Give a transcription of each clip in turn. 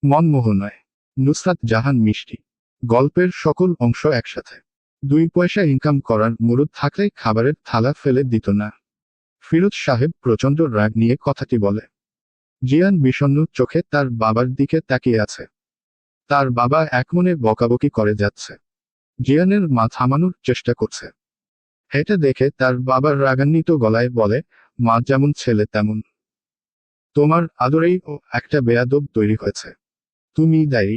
মনমোহনয়, নুসরাত জাহান মিষ্টি। গল্পের সকল অংশ একসাথে। 2 পয়সা ইনকাম করার মুরুদ থাকলে খাবারের থালা ফেলে দিত না। ফিরোজ সাহেব প্রচণ্ড রাগ নিয়ে কথাটি বলে। জিয়ান বিষণ্ণ চোখে তার বাবার দিকে তাকিয়ে আছে। তার বাবা একমনে বকাবকি করে যাচ্ছে। জিয়ানের মা থামানোর চেষ্টা করছে। এটা দেখে তার বাবার রাগান্বিত গলায় বলে, মা যেমন ছেলে তেমন। তোমার আদরেই ও একটা বেয়াদব তৈরি হয়েছে। তুমি দায়ী।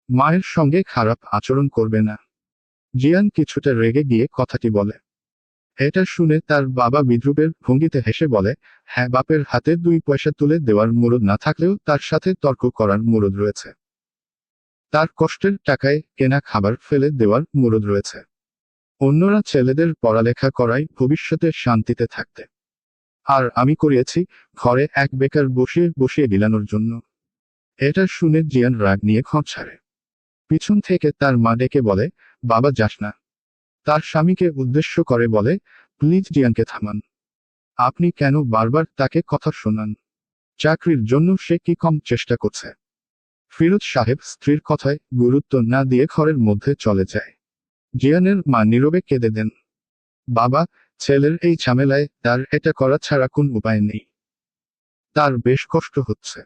মায়ের সঙ্গে খারাপ আচরণ করবে না। জিয়ান কিছুটা রেগে গিয়ে কথাটি বলে। এটা শুনে তার বাবা বিদ্রূপের ভঙ্গিতে হেসে বলে, হ্যাঁ, বাপের হাতে 2 পয়সা তুলে দেওয়ার মুরুদ না থাকলেও তার সাথে তর্ক করার মুরুদ রয়েছে। তার কষ্টের টাকায় কেনা খাবার ফেলে দেওয়ার মুরুদ রয়েছে। অন্যরা ছেলেদের পড়ালেখা করায় ভবিষ্যতে শান্তিতে থাকতে। আর আমি করিয়েছি ঘরে এক বেকার বসিয়ে বসিয়ে গিলানোর জন্য। এটা শুনে জিয়ান রাগ নিয়ে খোঁজ ছাড়ে। পিছন থেকে তার মা ডেকে বলে, বাবা যাস না। তার স্বামীকে উদ্দেশ্য করে বলে, প্লিজ জিয়ানকে থামান। আপনি কেন বারবার তাকে কথা শোনান? চাকরির জন্য সে কি কম চেষ্টা করছে? ফিরোজ সাহেব স্ত্রীর কথায় গুরুত্ব না দিয়ে ঘরের মধ্যে চলে যায়। জিয়ানের মা নীরবে কেঁদে দেন। বাবা, ছেলের এই ঝামেলায় তার এটা করা ছাড়া কোন উপায় নেই। তার বেশ কষ্ট হচ্ছে।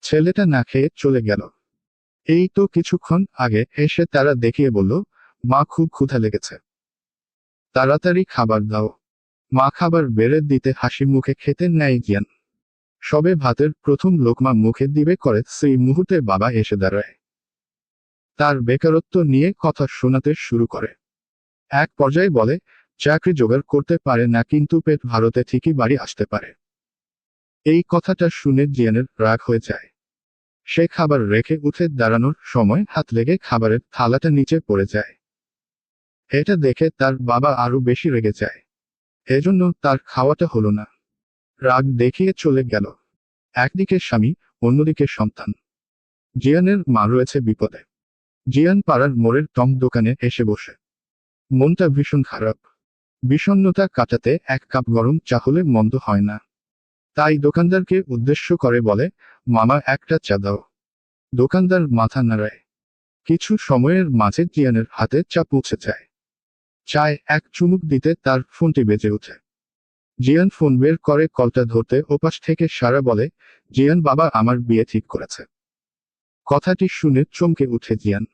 ছেলেটা না খেয়ে চলে গেল। এই তো কিছুক্ষণ আগে এসে তারা দেখিয়ে বলল, মা খুব ক্ষুধা লেগেছে, তাড়াতাড়ি খাবার দাও। মা খাবার বেড়ে দিতে হাসি মুখে খেতে নেয় জিয়ান। সবে ভাতের প্রথম লোকমা মুখে দিবে করে সেই মুহূর্তে বাবা এসে দাঁড়ায়। তার বেকারত্ব নিয়ে কথা শোনাতে শুরু করে। এক পর্যায়ে বলে, চাকরি জোগাড় করতে পারে না কিন্তু পেট ভারতে ঠিকই বাড়ি আসতে পারে। এই কথাটা শুনে জিয়ানের রাগ হয়ে যায়। সে খাবার রেখে উঠে দাঁড়ানোর সময় হাত লেগে খাবারের থালাটা নিচে পড়ে যায়। এটা দেখে তার বাবা আরো বেশি রেগে যায়। এজন্য তার খাওয়াটা হলো না। রাগ দেখিয়ে চলে গেল। একদিকে স্বামী, অন্যদিকে সন্তান। জিয়ানের মা রয়েছে বিপদে। জিয়ান পাড়ার মোড়ের টং দোকানে এসে বসে। মনটা ভীষণ খারাপ। বিষণ্ণতা কাটাতে 1 কাপ গরম চা হলে মন্দ হয় না। তাই দোকানদারকে উদ্দেশ্য করে বলে, মামা একটা চা দাও। দোকানদার মাথা নাড়ায়। কিছু সময়ের মাঝে জিয়ানের হাতে চা পৌঁছে যায়। চায় এক চুমুক দিতে তার ফোনটি বেজে ওঠে। জিয়ান ফোন বের করে কলটা ধরতে ওপাশ থেকে সারা বলে, জিয়ান বাবা আমার বিয়ে ঠিক করেছে। কথাটি শুনে চমকে উঠে জিয়ান।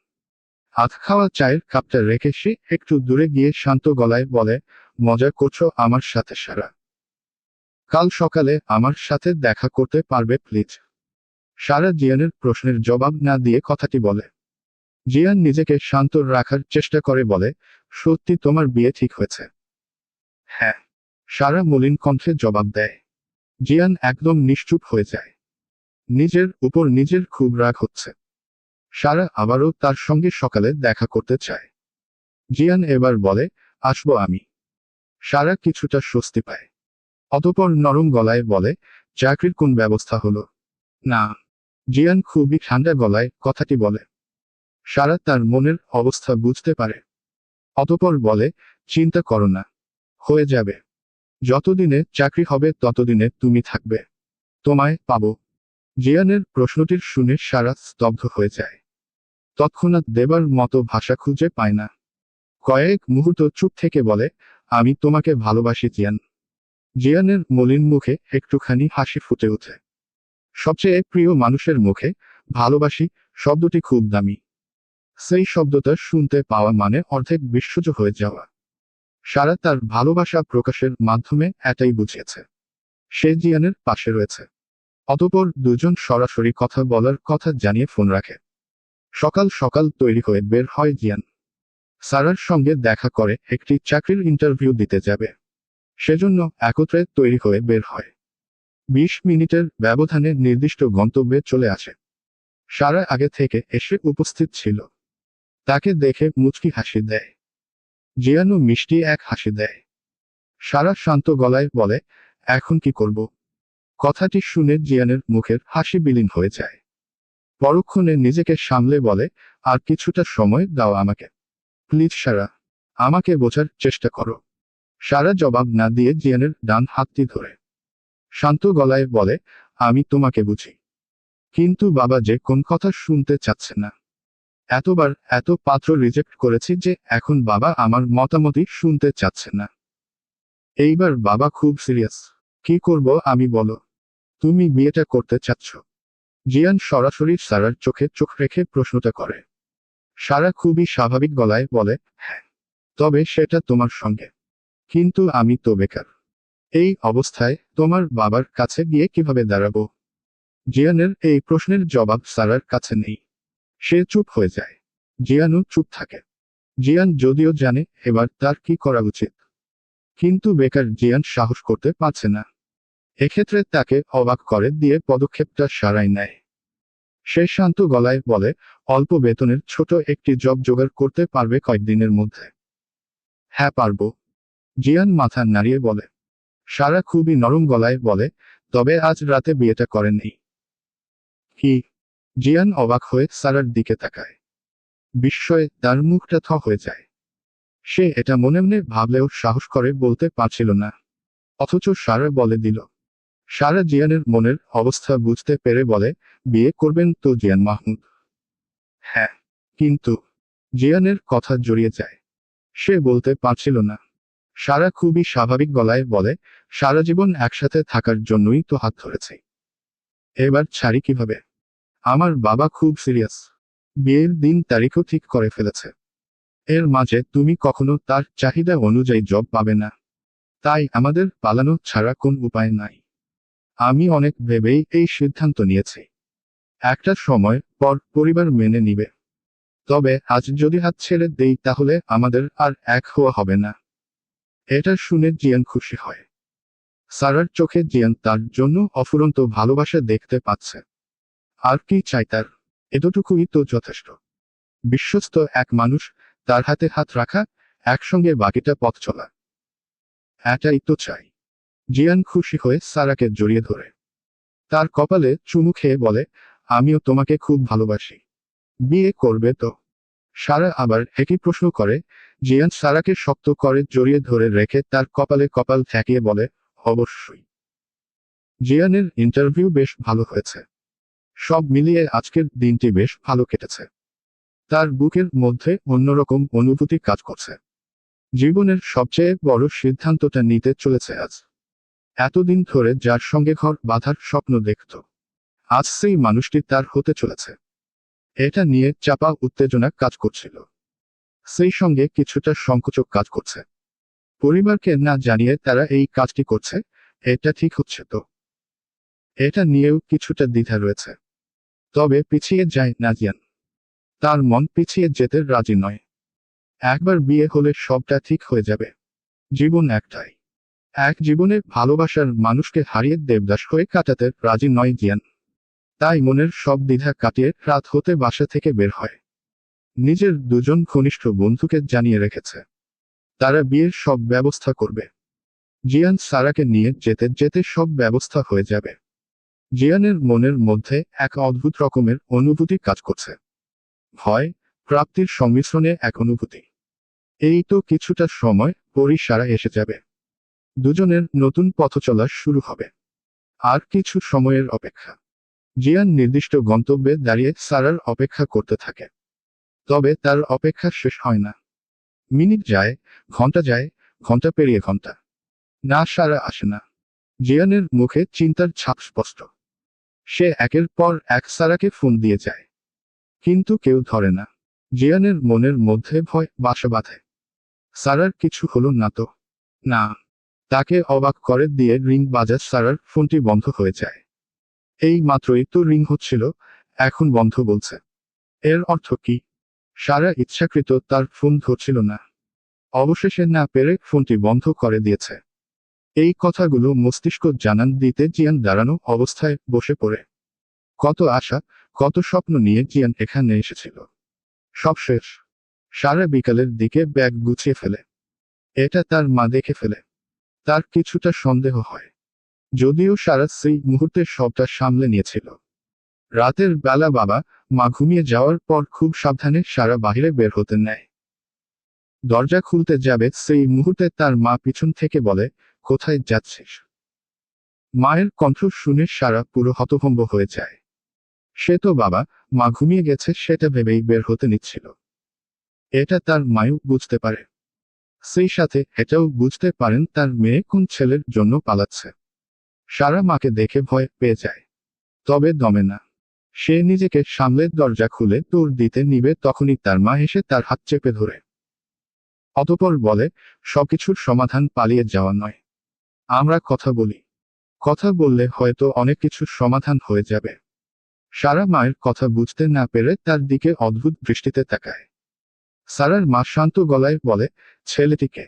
হাত খাওয়া চায়ের কাপটা রেখে সে একটু দূরে গিয়ে শান্ত গলায় বলে, মজা করছো আমার সাথে সারা? কাল সকালে আমার সাথে দেখা করতে পারবে প্লিজ? সারা জিয়ানের প্রশ্নের জবাব না দিয়ে কথাটি বলে। জিয়ান নিজেকে শান্ত রাখার চেষ্টা করে বলে, সত্যি তোমার বিয়ে ঠিক হয়েছে? হ্যাঁ। সারা মলিন কণ্ঠে জবাব দেয়। জিয়ান একদম নিশ্চুপ হয়ে যায়। নিজের উপর নিজের খুব রাগ হচ্ছে। সারা আবারও তার সঙ্গে সকালে দেখা করতে চায়। জিয়ান এবার বলে, আসবো আমি। সারা কিছুটা স্বস্তি পায়। অতঃপর নরম গলায় বলে, চাকরির কোন ব্যবস্থা হলো? না। জিয়ান খুবই ঠান্ডা গলায় কথাটি বলে। সারা তার মনের অবস্থা বুঝতে পারে। অতঃপর বলে, চিন্তা করো না, হয়ে যাবে। যতদিনে চাকরি হবে ততদিনে তুমি থাকবে। তোমায় পাবো। জিয়ানের প্রশ্নটির শুনে সারা স্তব্ধ হয়ে যায়। তৎক্ষণাৎ দেবার মতো ভাষা খুঁজে পায় না। কয়েক মুহূর্ত চুপ থেকে বলে, আমি তোমাকে ভালোবাসি জিয়ান। জিয়ানের মলিন মুখে একটুখানি হাসি ফুটে ওঠে। সবচেয়ে প্রিয় মানুষের মুখে ভালোবাসি শব্দটি খুব দামি। সেই শব্দটা শুনতে পাওয়া মানে অর্ধেক বিশ্বজ হয়ে যাওয়া। সারা তার ভালোবাসা প্রকাশের মাধ্যমে এটাই বুঝিয়েছে। সে জিয়ানের পাশে রয়েছে। অতঃপর দুজন সরাসরি কথা বলার কথা জানিয়ে ফোন রাখে। সকাল সকাল তৈরি হয়ে বের হয় জিয়ান। সারার সঙ্গে দেখা করে একটি চাকরির ইন্টারভিউ দিতে যাবে। সেজন্য একত্রে তৈরি হয়ে বের হয়। 20 মিনিটের ব্যবধানে নির্দিষ্ট গন্তব্যে চলে আসে। সারা আগে থেকে এসে উপস্থিত ছিল। তাকে দেখে মুচকি হাসি দেয়। জিয়ানও মিষ্টি এক হাসি দেয়। সারা শান্ত গলায় বলে, এখন কি করব? কথাটি শুনে জিয়ানের মুখের হাসি বিলীন হয়ে যায়। পরক্ষণে নিজেকে সামলে বলে, আর কিছুটা সময় দাও আমাকে। প্লিজ সারা, আমাকে বোঝার চেষ্টা করো। সারা জবাব না দিয়ে জিয়ানের ডান হাতটি ধরে শান্ত গলায় বলে, আমি তোমাকে বুঝি। কিন্তু বাবা যে কোন কথা শুনতে চাচ্ছে না। এতবার এত পাত্র রিজেক্ট করেছি যে এখন বাবা আমার মতামতই শুনতে চাচ্ছে না। এইবার বাবা খুব সিরিয়াস। কি করব আমি বলো? তুমি বিয়েটা করতে চাচ্ছ? জিয়ান সরাসরি সারার চোখে চোখ রেখে প্রশ্নটা করে। সারা খুবই স্বাভাবিক গলায় বলে, হ্যাঁ। তবে সেটা তোমার সঙ্গে। কিন্তু আমি তো বেকার। এই অবস্থায় তোমার বাবার কাছে গিয়ে কিভাবে দাঁড়াবো? জিয়ানের এই প্রশ্নের জবাব সারার কাছে নেই। সে চুপ হয়ে যায়। জিয়ানও চুপ থাকে। জিয়ান যদিও জানে এবার তার কি করা উচিত, কিন্তু বেকার জিয়ান সাহস করতে পারছে না। এক্ষেত্রে তাকে অবাক করে দিয়ে পদক্ষেপটা সারাই নেয়। সে শান্ত গলায় বলে, অল্প বেতনের ছোট একটি জব জোগাড় করতে পারবে কয়েকদিনের মধ্যে? হ্যাঁ পারবো, জিয়ান মাথা নাড়িয়ে বলে। সারা খুবই নরম গলায় বলে, তবে আজ রাতে বিয়েটা করেননি? কি? জিয়ান অবাক হয়ে সারার দিকে তাকায়। বিস্ময়ে তার মুখটা থ হয়ে যায়। সে এটা মনে মনে ভাবলেও সাহস করে বলতে পারছিল না। অথচ সারা বলে দিল। সারা জিয়ানের মনের অবস্থা বুঝতে পেরে বলে, বিয়ে করবেন তো জিয়ান মাহমুদ? হ্যাঁ। কিন্তু জিয়ানের কথা জড়িয়ে যায়। সে বলতে পারছিল না। সারা খুবই স্বাভাবিক গলায় বলে, সারা জীবন একসাথে থাকার জন্যই তো হাত ধরেছি। এবার ছাড়ি কিভাবে? আমার বাবা খুব সিরিয়াস। বিয়ের দিন তারিখও ঠিক করে ফেলেছে। এর মাঝে তুমি কখনো তার চাহিদা অনুযায়ী জব পাবে না। তাই আমাদের পালানো ছাড়া কোন উপায় নাই। আমি অনেক ভেবেই এই সিদ্ধান্ত নিয়েছি। একটা সময় পর পরিবার মেনে নিবে। তবে আজ যদি হাত ছেড়ে দেই তাহলে আমাদের আর এক হওয়া হবে না। এটা শুনে জিয়ান খুশি হয়। সারার চোখে জিয়ান তার জন্য অফুরন্ত ভালোবাসা দেখতে পাচ্ছে। আর কি চাই তার? এতটুকুই তো যথেষ্ট। বিশ্বস্ত এক মানুষ, তার হাতে হাত রাখা, একসঙ্গে বাকিটা পথ চলা। এটাই তো চাই। জিয়ান খুশি হয়ে সারাকে জড়িয়ে ধরে তার কপালে চুমু খেয়ে বলে, আমিও তোমাকে খুব ভালোবাসি। বিয়ে করবে তো? সারা আবার একই প্রশ্ন করে। জিয়ান সারাকে শক্ত করে জড়িয়ে ধরে রেখে তার কপালে কপাল ঠেকিয়ে বলে, অবশ্যই। জিয়ানের ইন্টারভিউ বেশ ভালো হয়েছে। সব মিলিয়ে আজকের দিনটি বেশ ভালো কেটেছে। তার বুকের মধ্যে অন্যরকম অনুভূতি কাজ করছে। জীবনের সবচেয়ে বড় সিদ্ধান্তটা নিতে চলেছে আজ। এতদিন ধরে যার সঙ্গে ঘর বাঁধার স্বপ্ন দেখত, আজ সেই মানুষটি তার হতে চলেছে। এটা নিয়ে চাপা উত্তেজনা কাজ করছিল। সেই সঙ্গে কিছুটা সংকোচও কাজ করছে। পরিবারকে না জানিয়ে তারা এই কাজটি করছে, এটা ঠিক হচ্ছে তো? এটা নিয়েও কিছুটা দ্বিধা রয়েছে। তবে পিছিয়ে যায় না জিয়ান। তার মন পিছিয়ে যেতে রাজি নয়। একবার বিয়ে হলে সবটা ঠিক হয়ে যাবে। জীবন একটাই। এক জীবনে ভালোবাসার মানুষকে হারিয়ে দেবদাস হয়ে কাটাতে রাজি নয় জিয়ান। তাই মনের সব দ্বিধা কাটিয়ে রাত হতে বাসা থেকে বের হয়। নিজের দুজন ঘনিষ্ঠ বন্ধুকে জানিয়ে রেখেছে তারা বিয়ের সব ব্যবস্থা করবে। জিয়ান সারাকে নিয়ে যেতে যেতে সব ব্যবস্থা হয়ে যাবে। জিয়ানের মনের মধ্যে এক অদ্ভুত রকমের অনুভূতি কাজ করছে। ভয়, প্রাপ্তির সংমিশ্রণে এক অনুভূতি। এই তো কিছুটা সময় পরই সারা এসে যাবে। দুজনের নতুন পথ চলা শুরু হবে। আর কিছু সময়ের অপেক্ষা। জিয়ান নির্দিষ্ট গন্তব্যে দাঁড়িয়ে সারার অপেক্ষা করতে থাকে। তবে তার অপেক্ষা শেষ হয় না। মিনিট যায়, ঘন্টা যায়, ঘন্টা পেরিয়ে ঘন্টা। না, সারা আসে না। জিয়ানের মুখে চিন্তার ছাপ স্পষ্ট। সে একের পর এক সারাকে ফোন দিয়ে যায়, কিন্তু কেউ ধরে না। জিয়ানের মনের মধ্যে ভয় বাসা বাঁধে। সারার কিছু হলো না তো? না। তাকে অবাক করে দিয়ে রিং বাজার সারার ফোনটি বন্ধ হয়ে যায়। এই মাত্রই তো রিং হচ্ছিল, এখন বন্ধ বলছে। এর অর্থ কি? সারা ইচ্ছাকৃত তার ফোন ধরছিল না। অবশেষে না পেরে ফোনটি বন্ধ করে দিয়েছে। এই কথাগুলো মস্তিষ্ক জানান দিতে জিয়ান দাঁড়ানো অবস্থায় বসে পড়ে। কত আশা, কত স্বপ্ন নিয়ে জিয়ান এখানে এসেছিল, সব শেষ। সারা বিকালের দিকে ব্যাগ গুছিয়ে ফেলে। এটা তার মা দেখে ফেলে। তার কিছুটা সন্দেহ হয়, যদিও সারা সেই মুহূর্তে সবটা সামলে নিয়েছিল। রাতের বেলা বাবা মা ঘুমিয়ে যাওয়ার পর খুব সাবধানে সারা বাহিরে বের হতে নেয়। দরজা খুলতে যাবে সেই মুহূর্তে তার মা পিছন থেকে বলে, কোথায় যাচ্ছিস? মায়ের কণ্ঠ শুনে সারা পুরো হতভম্ব হয়ে যায়। সে তো বাবা মা ঘুমিয়ে গেছে সেটা ভেবেই বের হতে নিচ্ছিল। এটা তার মায়ও বুঝতে পারে। সেই সাথে এটাও বুঝতে পারেন তার মেয়ে কোন ছেলের জন্য পালাচ্ছে। সারা মাকে দেখে ভয় পেয়ে যায়, তবে দমে না। সে নিজেকে সামলে দরজা খুলে দৌড় দিতে নিবে, তখনই তার মা এসে তার হাত চেপে ধরে। অতঃপর বলে, সবকিছুর সমাধান পালিয়ে যাওয়া নয়, আমরা কথা বলি। কথা বললে হয়তো অনেক কিছুর সমাধান হয়ে যাবে। সারা মায়ের কথা বুঝতে না পেরে তার দিকে অদ্ভুত দৃষ্টিতে তাকায়। সারার মা শান্ত গলায় বলে, ছেলেটিকে।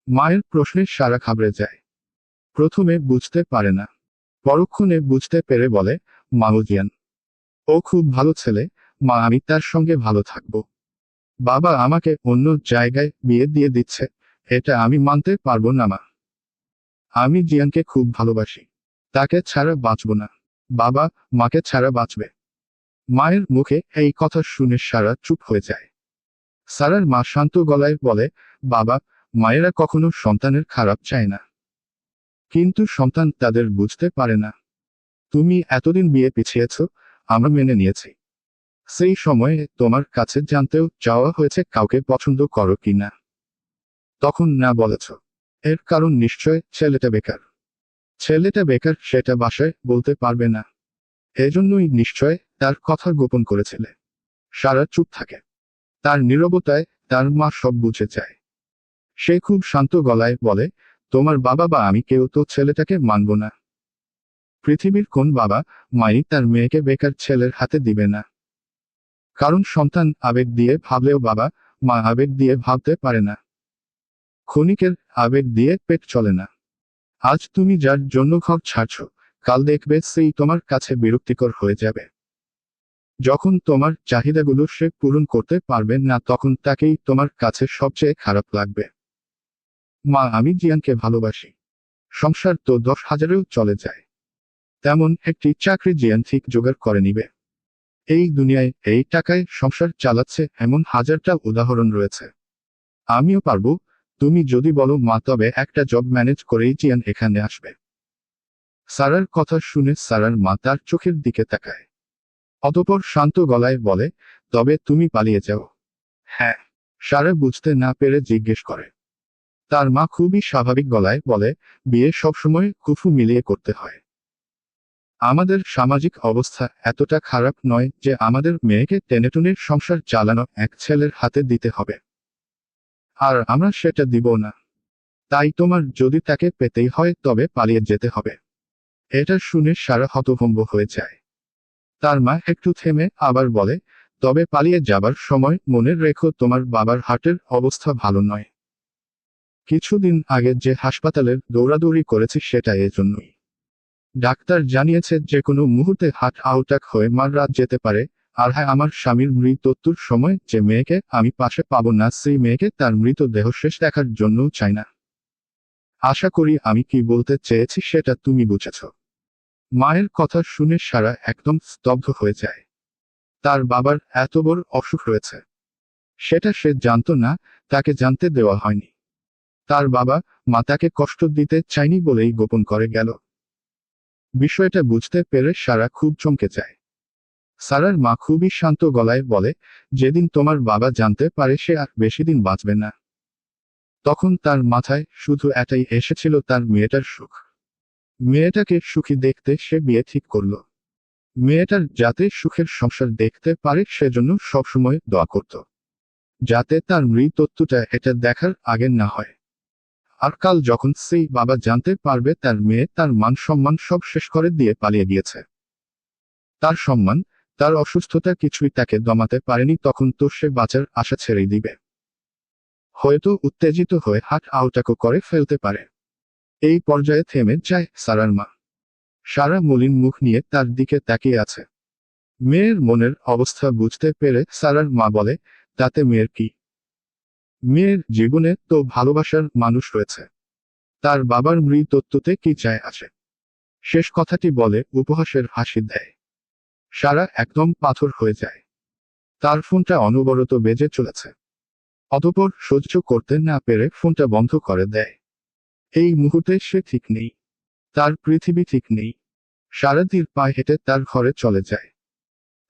মায়ের প্রশ্নে সারা ঘাবড়ে যায়। প্রথমে বুঝতে পারে না, পরক্ষণে বুঝতে পেরে বলে, মাউজিয়ান। ও খুব ভালো ছেলে, মা আমি তার সঙ্গে ভালো থাকব। বাবা আমাকে অন্য জায়গায় বিয়ে দিয়ে দিচ্ছে, এটা আমি মানতে পারবো না মা। আমি জিয়ানকে খুব ভালোবাসি, তাকে ছাড়া বাঁচব না। বাবা মাকে ছাড়া বাঁচবে। মায়ের মুখে এই কথা শুনে সারা চুপ হয়ে যায়। সারার মা শান্ত গলায় বলে, বাবা মায়েরা কখনো সন্তানের খারাপ চায় না, কিন্তু সন্তান তাদের বুঝতে পারে না। তুমি এতদিন বিয়ে পিছিয়েছ, আমরা মেনে নিয়েছি। সেই সময়ে তোমার কাছে জানতেও চাওয়া হয়েছে কাউকে পছন্দ করো কি না, তখন না বলেছ। এর কারণ নিশ্চয় ছেলেটা বেকার। ছেলেটা বেকার সেটা বাসায় বলতে পারবে না, এজন্যই নিশ্চয় তার কথা গোপন করেছিলে। সারা চুপ থাকে। তার নীরবতায় তার মা সব বুঝে যায়। সে খুব শান্ত গলায় বলে, তোমার বাবা বা আমি কেউ তো ছেলেটাকে মানব না। পৃথিবীর কোন বাবা মাই তার মেয়েকে বেকার ছেলের হাতে দিবে না। কারণ সন্তান আবেগ দিয়ে ভাবলেও বাবা মা আবেগ দিয়ে ভাবতে পারে না। ক্ষণিকের আবেগ দিয়ে পেট চলে না। আজ তুমি যার জন্য ঘর ছাড়ছ, কাল দেখবে সেই তোমার কাছে বিরক্তিকর হয়ে যাবে। যখন তোমার চাহিদাগুলো সে পূরণ করতে পারবে না, তখন তাকেই তোমার কাছে সবচেয়ে খারাপ লাগবে। মা আমি জিয়ানকে ভালোবাসি। সংসার তো 10,000-এও চলে যায়, তেমন একটি চাকরি জিয়ান ঠিক জোগাড় করে নিবে। এই দুনিয়ায় এই টাকায় সংসার চালাচ্ছে এমন হাজারটা উদাহরণ রয়েছে। আমিও পারবো, তুমি যদি বলো মা, তবে একটা জব ম্যানেজ করেই জিয়ান এখানে আসবে। সারার কথা শুনে সারার মা তার চোখের দিকে তাকায়। অতঃপর শান্ত গলায় বলে, তবে তুমি পালিয়ে যাও। হ্যাঁ। সারা বুঝতে না পেরে জিজ্ঞেস করে। তার মা খুবই স্বাভাবিক গলায় বলে, বিয়ে সবসময় কুফু মিলিয়ে করতে হয়। আমাদের সামাজিক অবস্থা এতটা খারাপ নয় যে আমাদের মেয়েকে টেনেটুনের সংসার চালানো এক ছেলের হাতে দিতে হবে। আর আমরা সেটা দিব না। তাই তোমার যদি তাকে পেতেই হয় তবে পালিয়ে যেতে হবে। এটা শুনে সারা হতভম্ব হয়ে যায়। তার মা একটু থেমে আবার বলে, তবে পালিয়ে যাবার সময় মনে রেখো তোমার বাবার হার্টের অবস্থা ভালো নয়। কিছুদিন আগে যে হাসপাতালের দৌড়াদৌড়ি করেছি সেটা এজন্যই। ডাক্তার জানিয়েছে যে কোনো মুহূর্তে হার্ট অ্যাটাক হয়ে মারা যেতে পারে। আর হ্যাঁ, আমার স্বামীর মৃত্যুর সময় যে মেয়েকে আমি পাশে পাবো না, সেই মেয়েকে তার মৃতদেহ শেষ দেখার জন্যও চাই না। আশা করি আমি কি বলতে চেয়েছি সেটা তুমি বুঝেছ। মায়ের কথা শুনে সারা একদম স্তব্ধ হয়ে যায়। তার বাবার এত বড় অসুখ রয়েছে সেটা সে জানতো না, তাকে জানতে দেওয়া হয়নি। তার বাবা মা তাকে কষ্ট দিতে চায়নি বলেই গোপন করে গেল। বিষয়টা বুঝতে পেরে সারা খুব চমকে যায়। সারার মা খুবই শান্ত গলায় বলে, যেদিন তোমার বাবা জানতে পারে সে আর বেশি দিন বাঁচবে না, তখন তার মাথায় শুধু এটাই এসেছিল, তার মেয়েটার সুখ। মেয়েটাকে সুখী দেখতে সে বিয়ে ঠিক করল। মেয়েটার যাতে সুখের সংসার দেখতে পারে সেজন্য সবসময় দোয়া করত, যাতে তার মৃত্যুটা এটা দেখার আগে না হয়। আর কাল যখন সেই বাবা জানতে পারবে তার মেয়ে তার মান সম্মান সব শেষ করে দিয়ে পালিয়ে গিয়েছে, তার সম্মান তার অসুস্থতা কিছুই তাকে দমাতে পারেনি, তখন তো সে বাঁচার আশা ছেড়েই দিবে। হয়তো উত্তেজিত হয়ে হার্ট অ্যাটাকও করে ফেলতে পারে। এই পর্যায়ে থেমে যায় সারার মা। সারা মলিন মুখ নিয়ে তার দিকে তাকিয়ে আছে। মেয়ের মনের অবস্থা বুঝতে পেরে সারার মা বলে, তাতে মেয়ের কি? মেয়ের জীবনে তো ভালোবাসার মানুষ রয়েছে, তার বাবার মৃত্যুতে কি চায় আছে? শেষ কথাটি বলে উপহাসের হাসি দেয়। সারা একদম পাথর হয়ে যায়। তার ফোনটা অনবরত বেজে চলেছে। অতঃপর সহ্য করতে না পেরে ফোনটা বন্ধ করে দেয়। এই মুহূর্তে সে ঠিক নেই, তার পৃথিবী ঠিক নেই। সারাদিন পায়ে হেঁটে তার ঘরে চলে যায়।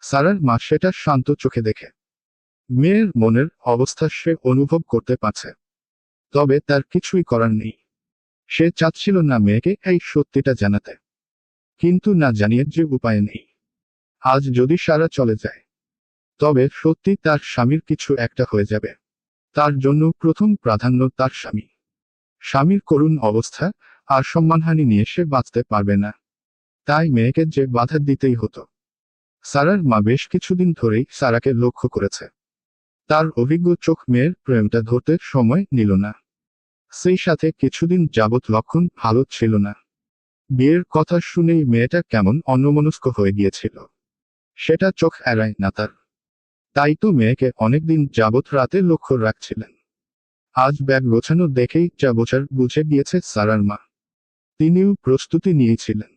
সারার মা সেটা শান্ত চোখে দেখে। মেয়ের মনের অবস্থা সে অনুভব করতে পারছে, তবে তার কিছুই করার নেই। সে চাচ্ছিল না মেয়েকে এই সত্যিটা জানাতে, কিন্তু না জানিয়ে যে উপায় নেই। আজ যদি সারা চলে যায়, তবে সত্যি তার স্বামীর কিছু একটা হয়ে যাবে। তার জন্য প্রথম প্রাধান্য তার স্বামী। স্বামীর করুণ অবস্থা আর সম্মানহানি নিয়ে সে বাঁচতে পারবে না, তাই মেয়েকে যে বাধা দিতেই হতো। সারার মা বেশ কিছুদিন ধরেই সারাকে লক্ষ্য করেছে। তার অভিজ্ঞ চোখ মেয়ের প্রেমটা ধরতে সময় নিল না। সেই সাথে কিছুদিন যাবৎ লক্ষণ ভালো ছিল না। বিয়ের কথা শুনেই মেয়েটা কেমন অন্যমনস্ক হয়ে গিয়েছিল, সেটা চোখ এড়ায় না তার। তাই তো মেয়েকে অনেকদিন যাবৎ রাতে লক্ষ্য রাখছিলেন। আজ ব্যাগ গোছানো দেখেই যা বোঝার বুঝে গিয়েছে সারার মা। তিনিও প্রস্তুতি নিয়েছিলেন।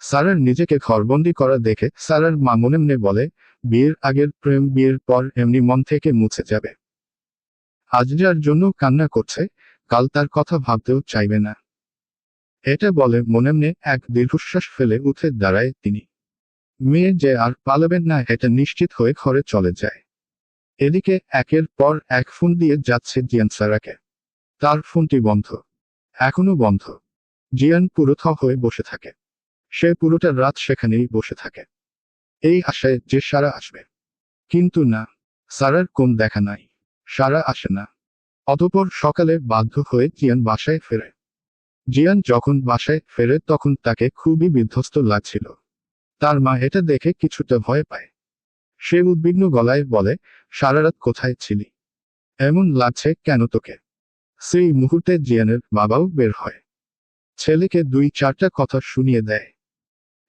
সারার নিজেকে ঘরবন্দি করা দেখে সারার মা মনে মনে বলে, বিয়ের আগের প্রেম বিয়ের পর এমনি মন থেকে মুছে যাবে। আজ যার জন্য কান্না করছে, কাল তার কথা ভাবতেও চাইবে না। এটা বলে মনে মনে এক দীর্ঘশ্বাস ফেলে উঠে দাঁড়ায় তিনি। মেয়ে যে আর পালাবেন না এটা নিশ্চিত হয়ে ঘরে চলে যায়। এদিকে একের পর এক ফোন দিয়ে যাচ্ছে জিয়ান সারাকে। তার ফোনটি বন্ধ, এখনো বন্ধ। জিয়ান পুরো থ হয়ে বসে থাকে। সে পুরোটা রাত সেখানেই বসে থাকে, এই আশায় যে সারা আসবে। কিন্তু না, সারার কোন দেখা নাই। সারা আসে না। অতঃপর সকালে বাধ্য হয়ে জিয়ান বাসায় ফেরে। জিয়ান যখন বাসায় ফেরে তখন তাকে খুবই বিধ্বস্ত লাগছিল। তার মা এটা দেখে কিছুটা ভয় পায়। সে উদ্বিগ্ন গলায় বলে, সারারাত কোথায় ছিলি? এমন লাগছে কেন তোকে? সেই মুহূর্তে জিয়ানের বাবাও বের হয়। ছেলেকে 2-4টা কথা শুনিয়ে দেয়।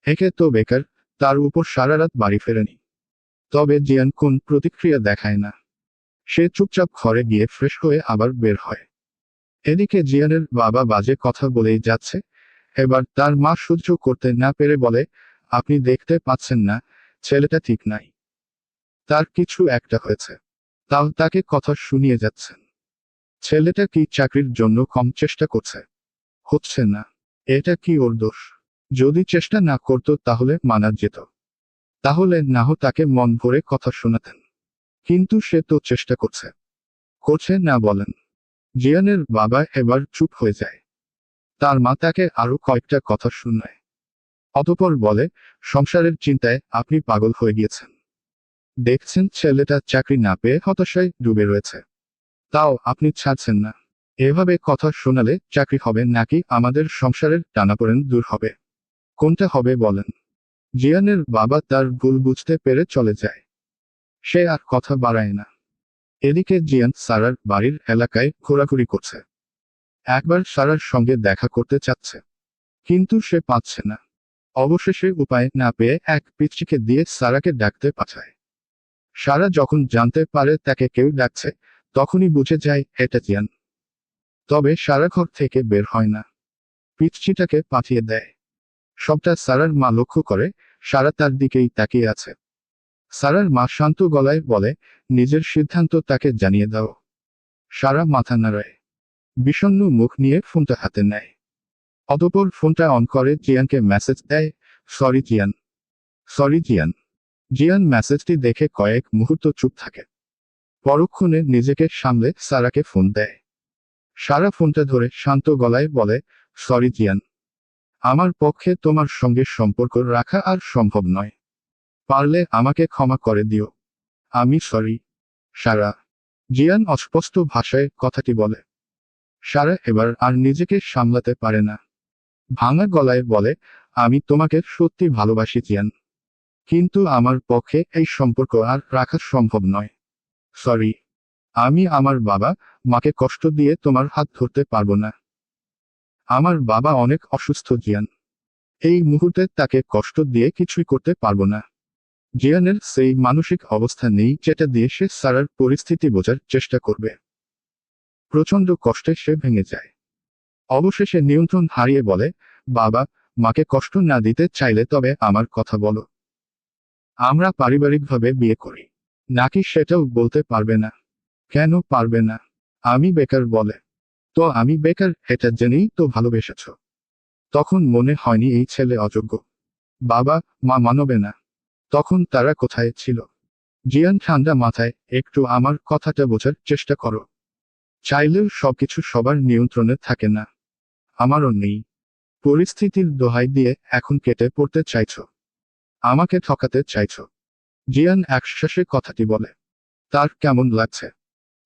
একে তো বেকার, তার উপর সারারাত বাড়ি ফেরেনি। তবে জিয়ান কোন প্রতিক্রিয়া দেখায় না। সে চুপচাপ ঘরে গিয়ে ফ্রেশ হয়ে আবার বের হয়। এদিকে জিয়ানের বাবা বাজে কথা বলেই যাচ্ছে। এবার তার মা সহ্য করতে না পেরে বলে, আপনি দেখতে পাচ্ছেন না ছেলেটা ঠিক নাই? তার কিছু একটা হয়েছে, তাও তাকে কথা শুনিয়ে যাচ্ছেন? ছেলেটা কি চাকরির জন্য কম চেষ্টা করছে? হচ্ছে না। এটা কি ওর দোষ? যদি চেষ্টা না করতো তাহলে মানা যেত। তাহলে নাহ তাকে মন ভরে কথা শোনাতেন। কিন্তু সে তো চেষ্টা করছে। করছে না বলেন। জিয়ানের বাবা এবার চুপ হয়ে যায়। তার মা তাকে আরো কয়েকটা কথা শোনায়। অতঃপর বলে, সংসারের চিন্তায় আপনি পাগল হয়ে গিয়েছেন। দেখছেন ছেলেটা চাকরি না পেয়ে হতাশায় ডুবে রয়েছে, তাও আপনি ছাড়ছেন না। এভাবে কথা শোনালে চাকরি হবে নাকি আমাদের সংসারের টানাপোড়েন দূর হবে? কোনটা হবে বলেন? জিয়ানের বাবা তার ভুল বুঝতে পেরে চলে যায়। সে আর কথা বাড়ায় না। এদিকে জিয়ান সারার বাড়ির এলাকায় ঘোরাঘুরি করছে। একবার সারার সঙ্গে দেখা করতে চাচ্ছে, কিন্তু সে পাচ্ছে না। অবশেষে উপায় না পেয়ে এক পিচ্চিকে দিয়ে সারাকে ডাকতে পাঠায়। সারা যখন জানতে পারে তাকে কেউ ডাকছে, তখনই বুঝে যায় এটা জিয়ান। তবে সারা ঘর থেকে বের হয় না, পিচ্চিটাকে পাঠিয়ে দেয়। সবটা সারার মা লক্ষ্য করে। সারা তার দিকেই তাকিয়ে আছে। সারার মা শান্ত গলায় বলে, নিজের সিদ্ধান্ত তাকে জানিয়ে দাও। সারা মাথা নাড়ায়। বিষণ্ণ মুখ নিয়ে ফোনটা হাতে নেয়। অতঃপর ফোনটা অন করে জিয়ানকে মেসেজ দেয়, সরি জিয়ান। সরি জিয়ান। জিয়ান মেসেজটি দেখে কয়েক মুহূর্ত চুপ থাকে। পরক্ষণে নিজেকে সামলে সারাকে ফোন দেয়। সারা ফোনটা ধরে শান্ত গলায় বলে, সরি জিয়ান। আমার পক্ষে তোমার সঙ্গে সম্পর্ক রাখা আর সম্ভব নয়। পারলে আমাকে ক্ষমা করে দিও। আমি সরি। সারা। জিয়ান অস্পষ্ট ভাষায় কথাটি বলে। সারা এবার আর নিজেকে সামলাতে পারে না। ভাঙা গলায় বলে, আমি তোমাকে সত্যি ভালোবাসি জিয়ান। কিন্তু আমার পক্ষে এই সম্পর্ক আর রাখা সম্ভব নয়। সরি। আমি আমার বাবা মাকে কষ্ট দিয়ে তোমার হাত ধরতে পারবো না। আমার বাবা অনেক অসুস্থ জিয়ান। এই মুহূর্তে তাকে কষ্ট দিয়ে কিছুই করতে পারবো না। জিয়ানের সেই মানসিক অবস্থা নেই যেটা দিয়ে সে সারার পরিস্থিতি বোঝার চেষ্টা করবে। প্রচণ্ড কষ্টে সে ভেঙে যায়। অবশেষে নিয়ন্ত্রণ হারিয়ে বলে, বাবা মাকে কষ্ট না দিতে চাইলে তবে আমার কথা বলো। আমরা পারিবারিকভাবে বিয়ে করি নাকি সেটাও বলতে পারবে না? কেন পারবে না? আমি বেকার বলে। তো আমি বেকার এটা জেনেই তো ভালোবেসেছ। তখন মনে হয়নি এই ছেলে অযোগ্য? বাবা মা মানবে না? তখন তারা কোথায় ছিল? জিয়ান ঠান্ডা মাথায়, একটু আমার কথাটা বোঝার চেষ্টা করো। চাইলেও সবকিছু সবার নিয়ন্ত্রণে থাকে না। আমারও নেই। পরিস্থিতির দোহাই দিয়ে এখন কেটে পড়তে চাইছো? আমাকে ঠকাতে চাইছো? জিয়ান একশ্বাসে কথাটি বলে। তার কেমন লাগছে?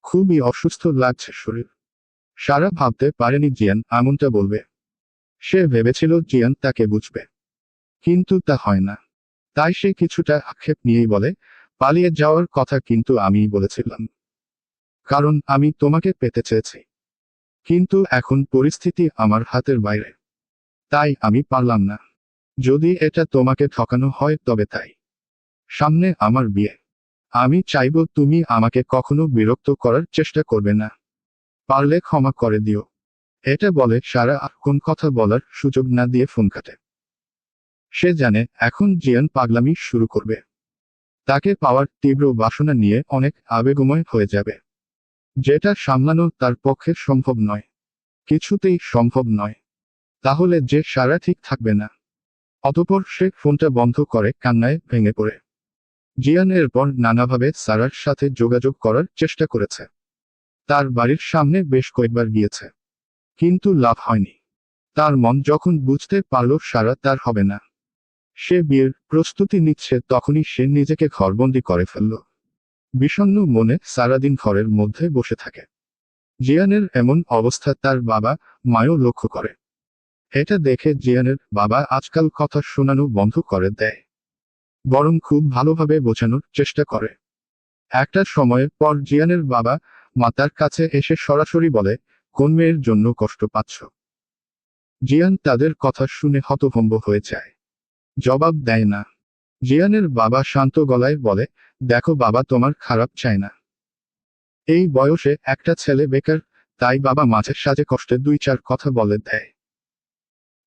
খুবই অসুস্থ লাগছে শরীর। সারা ভাবতে পারেনি জিয়ান এমনটা বলবে। সে ভেবেছিল জিয়ান তাকে বুঝবে, কিন্তু তা হয় না। তাই সে কিছুটা আক্ষেপ নিয়েই বলে, পালিয়ে যাওয়ার কথা কিন্তু আমিই বলেছিলাম। কারণ আমি তোমাকে পেতে চেয়েছি। কিন্তু এখন পরিস্থিতি আমার হাতের বাইরে। তাই আমি পারলাম না। যদি এটা তোমাকে ঠকানো হয় তবে তাই। সামনে আমার বিয়ে। আমি চাইব তুমি আমাকে কখনো বিরক্ত করার চেষ্টা করবে না। পারলে ক্ষমা করে দিও। এটা বলে সারা আর কোন কথা বলার সুযোগ না দিয়ে ফোন কাটে। সে জানে এখন জিয়ান পাগলামি শুরু করবে। তাকে পাওয়ার তীব্র বাসনা নিয়ে অনেক আবেগময় হয়ে যাবে, যেটা সামলানো তার পক্ষে সম্ভব নয়। কিছুতেই সম্ভব নয়। তাহলে যে সারা ঠিক থাকবে না। অতঃপর সে ফোনটা বন্ধ করে কান্নায় ভেঙে পড়ে। জিয়ান এরপর নানাভাবে সারার সাথে যোগাযোগ করার চেষ্টা করেছে। তার বাড়ির সামনে বেশ কয়েকবার গিয়েছে, কিন্তু লাভ হয়নি। তার মন যখন বুঝতে পারল সারা তার হবে না, সে বিয়ের প্রস্তুতি নিচ্ছে, তখনই সে নিজেকে ঘরবন্দি করে ফেলল। বিষণ্ণ মনে সারাদিন ঘরের মধ্যে বসে থাকে। জিয়ানের এমন অবস্থা তার বাবা মায়ও লক্ষ্য করে। এটা দেখে জিয়ানের বাবা আজকাল কথা শোনানো বন্ধ করে দেয়, বরং খুব ভালোভাবে বোঝানোর চেষ্টা করে। একটা সময়ের পর জিয়ানের বাবা মা তার কাছে এসে সরাসরি বলে, কোন মেয়ের জন্য কষ্ট পাচ্ছ? জিয়ান তাদের কথা শুনে হতভম্ব হয়ে যায়। জবাব দেয় না। জিয়ানের বাবা শান্ত গলায় বলে, দেখো বাবা, তোমার খারাপ চায় না। এই বয়সে একটা ছেলে বেকার, তাই বাবা মাঝে সাঝে কষ্টে দুই চার কথা বলে দেয়,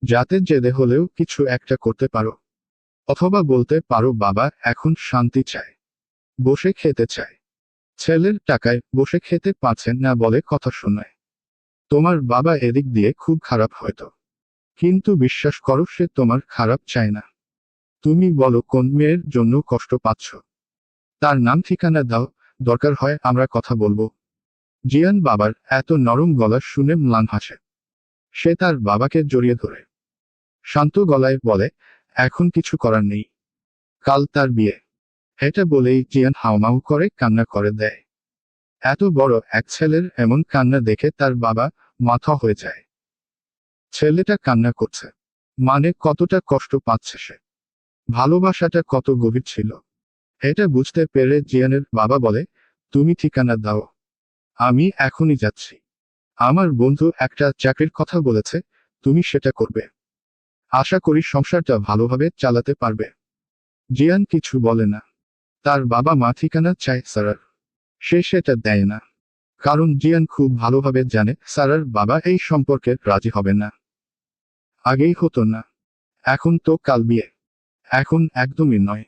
যাতে জেদে হলেও কিছু একটা করতে পারো। অথবা বলতে পারো বাবা এখন শান্তি চায়, বসে খেতে চায়। ছেলের টাকায় বসে খেতে পারছেন না বলে কথা শোনায়। তোমার বাবা এদিক দিয়ে খুব খারাপ হয়তো, কিন্তু বিশ্বাস করো সে তোমার খারাপ চায় না। তুমি বলো কোন মেয়ের জন্য কষ্ট পাচ্ছ, তার নাম ঠিকানা দাও, দরকার হয় আমরা কথা বলবো। জিয়ান বাবার এত নরম গলা শুনে ম্লান হাসে। সে তার বাবাকে জড়িয়ে ধরে শান্ত গলায় বলে, এখন কিছু করার নেই, কাল তার বিয়ে। এটা বলেই জিয়ান হাউমাউ করে কান্না করে দেয়। এত বড় এক ছেলের এমন কান্না দেখে তার বাবা মাথা হয়ে যায়। ছেলেটা কান্না করছে মানে কতটা কষ্ট পাচ্ছে সে, ভালোবাসাটা কত গভীর ছিল। এটা বুঝতে পেরে জিয়ানের বাবা বলে, তুমি ঠিকানা দাও, আমি এখনই যাচ্ছি। আমার বন্ধু একটা চাকরির কথা বলেছে, তুমি সেটা করবে। আশা করি সংসারটা ভালোভাবে চালাতে পারবে। জিয়ান কিছু বলে না। তার বাবা মা ঠিকানা চায় সারার। সে সেটা দেয় না, কারণ জিয়ান খুব ভালোভাবে জানে সারার বাবা এই সম্পর্কে রাজি হবে না। আগেই হতো না। এখন তো কাল বিয়ে। এখন একদমই নয়।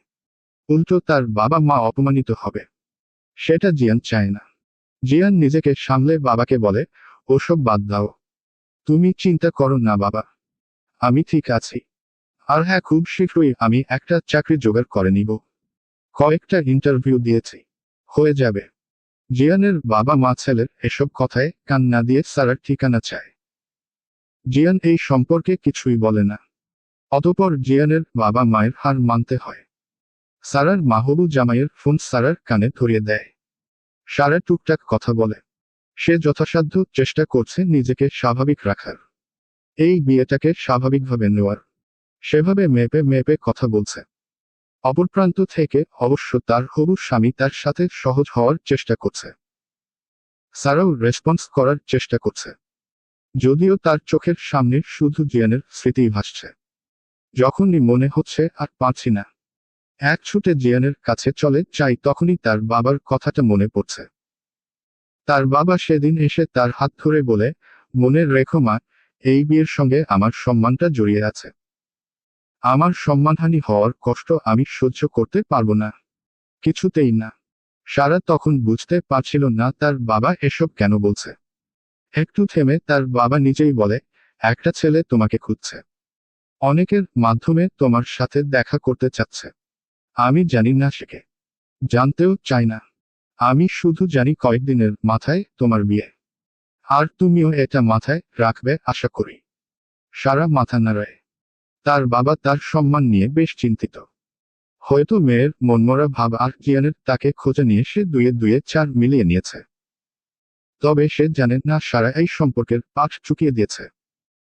উল্টো তার বাবা মা অপমানিত হবে। সেটা জিয়ান চায় না। জিয়ান নিজেকে সামলে বাবাকে বলে, ওসব বাদ দাও। তুমি চিন্তা করো না বাবা, আমি ঠিক আছি। আর হ্যাঁ, খুব শীঘ্রই আমি একটা চাকরি জোগাড় করে নিব। কয়েকটা ইন্টারভিউ দিয়েছি, হয়ে যাবে। জিয়ানের বাবা মা ছেলের এসব কথায় কান না দিয়ে সারার ঠিকানা চায়। জিয়ান এই সম্পর্কে কিছুই বলে না। অতঃপর জিয়ানের বাবা মায়ের হার মানতে হয়। সারার মাহবুব জামাইয়ের ফোন সারার কানে ধরিয়ে দেয়। সারা টুকটাক কথা বলে। সে যথাসাধ্য চেষ্টা করছে নিজেকে স্বাভাবিক রাখার, এই বিয়েটাকে স্বাভাবিকভাবে নেওয়ার। সেভাবে মেপে মেপে কথা বলছে। অপর প্রান্ত থেকে অবশ্য তার হবু স্বামী তার সাথে সহজ হওয়ার চেষ্টা করছে। সারাও রেসপন্স করার চেষ্টা করছে, যদিও তার চোখের সামনে শুধু জিয়ানের স্মৃতিই ভাসছে। যখনই মনে হচ্ছে আর পারছি না, এক ছুটে জিয়ানের কাছে চলে যাই, তখনই তার বাবার কথাটা মনে পড়ছে। তার বাবা সেদিন এসে তার হাত ধরে বলে, মনে রেখো মা, এই বিয়ের সঙ্গে আমার সম্মানটা জড়িয়ে আছে। আমার সম্মানহানি হওয়ার কষ্ট আমি সহ্য করতে পারবো না, কিছুতেই না। সারা তখন বুঝতে পারছিল না তার বাবা এসব কেন বলছে। একটু থেমে তার বাবা নিজেই বলে, একটা ছেলে তোমাকে খুঁজছে, অনেকের মাধ্যমে তোমার সাথে দেখা করতে চাচ্ছে। আমি জানি না সে কে, জানতেও চাই না। আমি শুধু জানি কয়েকদিনের মাথায় তোমার বিয়ে, আর তুমিও এটা মাথায় রাখবে আশা করি। সারা মাথা নাড়ায়। তার বাবা তার সম্মান নিয়ে বেশ চিন্তিত। হয়তো মেয়ের মনমরা ভাব আর জিয়ানের তাকে খোঁজা নিয়ে সে দুয়ে দুয়ে চার মিলিয়ে নিয়েছে। তবে সে জানে না সারা এই সম্পর্কের পাঠ চুকিয়ে দিয়েছে,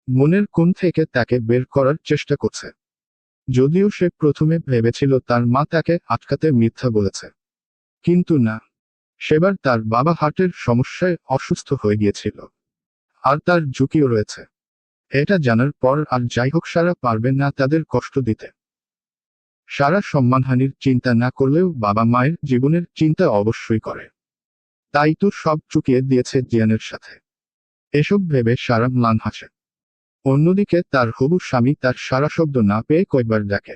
মনের কোণ থেকে তাকে বের করার চেষ্টা করছে। যদিও সে প্রথমে ভেবেছিল তার মা তাকে আটকাতে মিথ্যা বলেছে, কিন্তু না, সেবার তার বাবা হার্টের সমস্যায় অসুস্থ হয়ে গিয়েছিল, আর তার ঝুঁকিও রয়েছে। এটা জানার পর আর যাই হোক সারা পারবে না তাদের কষ্ট দিতে। সারা সম্মানহানির চিন্তা না করলেও বাবা মায়ের জীবনের চিন্তা অবশ্যই করে, তাই তো সব চুকিয়ে দিয়েছে জিয়ানের সাথে। এসব ভেবে সারা ম্লান হাসে। অন্যদিকে তার হবু স্বামী তার সারা শব্দ না পেয়ে কয়েকবার ডাকে।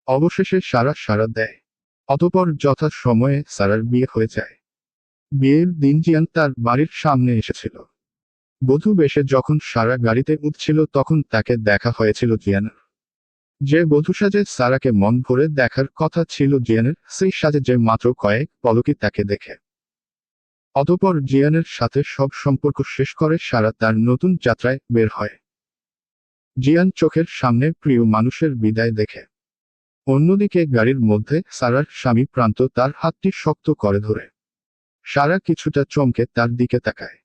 অবশেষে সারা সাড়া দেয়। অতঃপর যথা সময়ে সারার বিয়ে হয়ে যায়। বিয়ের দিন জিয়ান তার বাড়ির সামনে এসেছিল। বধূ বেশে যখন সারা গাড়িতে উঠছিল তখন তাকে দেখা হয়েছিল জিয়ানের। যে বধূ সাজে সারাকে মন ভরে দেখার কথা ছিল জিয়ানের, সেই সাজে যে মাত্র কয়েক পলকে তাকে দেখে। অতঃপর জিয়ানের সাথে সব সম্পর্ক শেষ করে সারা তার নতুন যাত্রায় বের হয়। জিয়ান চোখের সামনে প্রিয় মানুষের বিদায় দেখে। অন্যদিকে গাড়ির মধ্যে সারার স্বামী প্রান্ত তার হাতটি শক্ত করে ধরে। সারা কিছুটা চমকে তার দিকে তাকায়।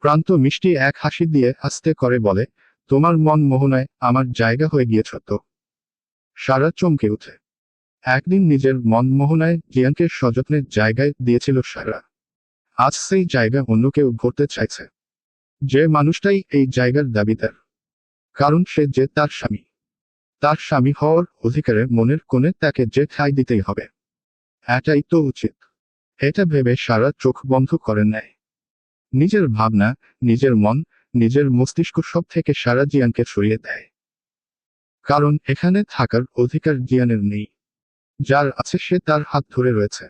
প্রান্ত মিষ্টি এক হাসি দিয়ে আস্তে করে বলে, তোমার মন মোহনায় আমার জায়গা হয়ে গিয়েছ তো। সারা চমকে উঠে। একদিন নিজের মন মোহনায় জিয়ানকে সযত্নের জায়গায় দিয়েছিল সারা। আজ সেই জায়গা অন্য কেউ ভরতে চাইছে। যে মানুষটাই এই জায়গার দাবিদার, কারণ সে যে তার স্বামী। তার স্বামী হওয়ার অধিকারে মনের কোণে তাকে যে ঠাঁই দিতেই হবে। এটাই তো উচিত। এটা ভেবে সারা চোখ বন্ধ করে নেয়। নিজের ভাবনা, নিজের মন, নিজের মস্তিষ্ক সব থেকে সারা জিয়ানকে সরিয়ে দেয়। কারণ এখানে থাকার অধিকার জিয়ানের নেই। যার আছে সে তার হাত ধরে রয়েছে।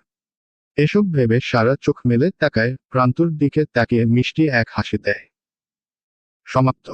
এসব ভেবে সারা চোখ মেলে তাকায়, প্রান্তর দিকে তাকিয়ে মিষ্টি এক হাসি দেয়। সমাপ্ত।